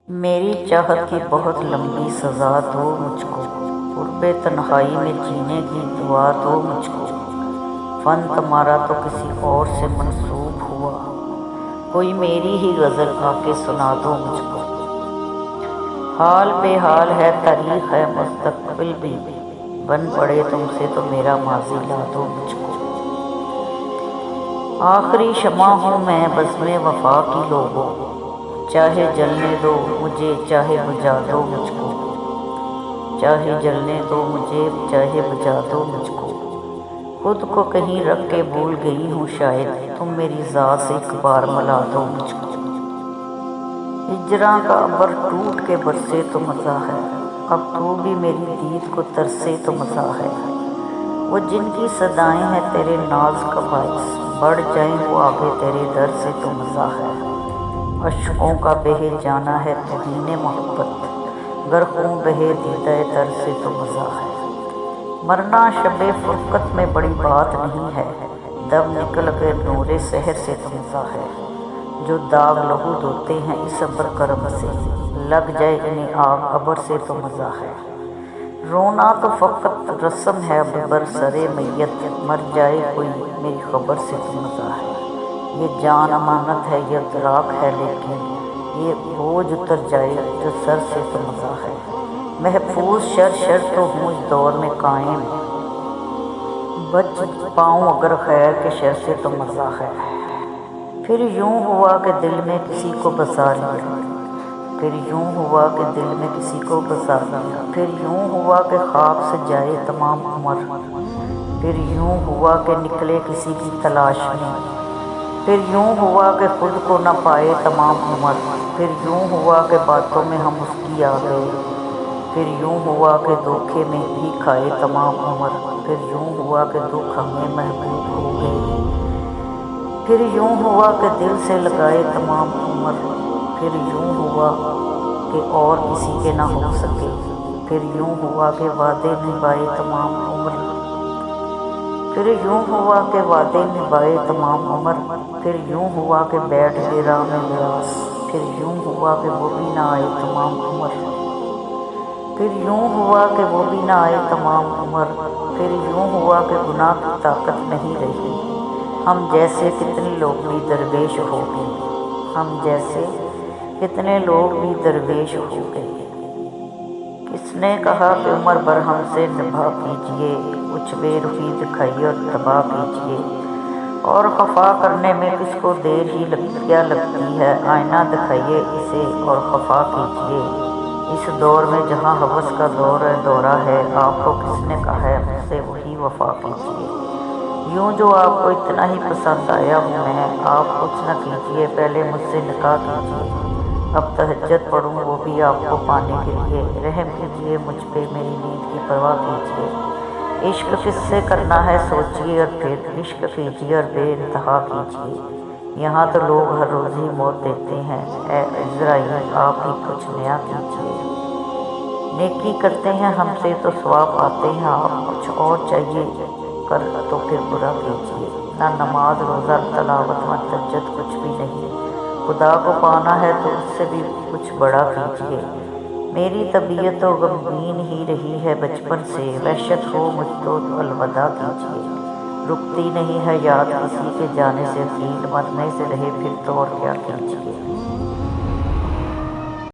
میری چاہت کی بہت لمبی سزا دو مجھ کو، قرب تنہائی میں جینے کی دعا دو مجھ کو۔ فن تمہارا تو کسی اور سے منسوب ہوا، کوئی میری ہی غزل آ کے سنا دو مجھ کو۔ حال بے حال ہے، تاریخ ہے مستقبل بھی، بن پڑے تم سے تو میرا ماضی لا دو مجھ کو۔ آخری شمع ہوں میں بزم وفا کی لوگوں، چاہے جلنے دو مجھے چاہے بجھا دو مجھ کو۔ چاہے جلنے دو مجھے چاہے بجھا دو مجھ کو۔ خود کو کہیں رکھ کے بھول گئی ہوں شاید، تم میری ذات سے ایک بار ملا دو مجھ کو۔ ہجراں کا ابر ٹوٹ کے برسے تو مزہ ہے، اب تو بھی میری دید کو ترسے تو مزہ ہے۔ وہ جن کی صدائیں ہیں تیرے ناز کا باعث، بڑھ جائیں وہ آگے تیرے در سے تو مزہ ہے۔ اشکوں کا بہہ جانا ہے توہین محبت، گر خوں بہے دیدہ تر سے تو مزہ ہے۔ مرنا شب فرقت میں بڑی بات نہیں ہے، دم نکل گئے نور سحر سے تو مزہ ہے۔ جو داغ لہو دھوتے ہیں اس ابر کرم سے، لگ جائے انہیں آگ ابر سے تو مزہ ہے۔ رونا تو فقط رسم ہے اب برسر میت، مر جائے کوئی میری خبر سے تو مزہ ہے۔ یہ جان امانت ہے یہ ادراک ہے، لیکن یہ بوجھ اتر جائے جو سر سے تو مزہ ہے۔ محفوظ شر تو ہوں اس دور میں قائم، بچ پاؤں اگر خیر کے شر سے تو مزہ ہے۔ پھر یوں ہوا کہ دل میں کسی کو بسا لیا، پھر یوں ہوا کہ دل میں کسی کو بسا لیا، پھر یوں ہوا کہ خواب سے جائے تمام عمر، پھر یوں ہوا کہ نکلے کسی کی تلاش میں، پھر یوں ہوا کہ خود کو نہ پائے تمام عمر، پھر یوں ہوا کہ باتوں میں ہم اس کی آ گئے، پھر یوں ہوا کہ دھوکے میں ہی کھائے تمام عمر، پھر یوں ہوا کہ دکھ ہمیں محبوب ہو گئے، پھر یوں ہوا کہ دل سے لگائے تمام عمر، پھر یوں ہوا کہ اور کسی کے نہ ہو سکے، پھر یوں ہوا کہ وعدے نبھائے تمام عمر، پھر یوں ہوا کہ وعدے نبھائے تمام عمر، پھر یوں ہوا کہ بیٹھ گئے راہ میں بیاس، پھر یوں ہوا کہ وہ بھی نہ آئے تمام عمر، پھر یوں ہوا کہ وہ بھی نہ آئے تمام عمر، پھر یوں ہوا کہ گناہ کی طاقت نہیں رہی، ہم جیسے کتنے لوگ بھی درویش ہو گئے، ہم جیسے کتنے لوگ بھی درویش ہو گئے۔ کس نے کہا کہ عمر بھر ہم سے نبھا کیجئے، کچھ بے رخی دکھائیے اور تباہ کیجئے، اور خفا کرنے میں کس کو دیر ہی کیا لگتی ہے، آئینہ دکھائیے اسے اور خفا کیجئے۔ اس دور میں جہاں ہوس کا دورہ ہے، آپ کو کس نے کہا ہے مجھ سے وہی وفا کیجئے۔ یوں جو آپ کو اتنا ہی پسند آیا ہوں میں، آپ کچھ نہ کیجئے پہلے مجھ سے نکاح کیجئے۔ اب تہجد پڑھوں وہ بھی آپ کو پانے کے لیے، رحم کیجئے مجھ پہ میری نیند کی پرواہ کیجئے۔ عشق کس سے کرنا ہے سوچئے اور پھر عشق کیجئے اور بے انتہا کیجئے۔ یہاں تو لوگ ہر روز ہی موت دیتے ہیں، اے عزرائیل آپ ہی کچھ نیا کیجئے۔ نیکی کرتے ہیں ہم سے تو ثواب پاتے ہیں آپ، کچھ اور چاہیے کر تو پھر برا کیجئے۔ نہ نماز روزہ تلاوت و تہجد کچھ بھی نہیں، خدا کو پانا ہے تو اس سے بھی کچھ بڑا کیجئے۔ میری طبیعت تو غمگین ہی رہی ہے بچپن سے، وحشت ہو مجھ تو الوداع کیجئے۔ رکتی نہیں ہے یاد کسی کے جانے سے، دل مرنے سے رہے پھر تو اور کیا کیجئے۔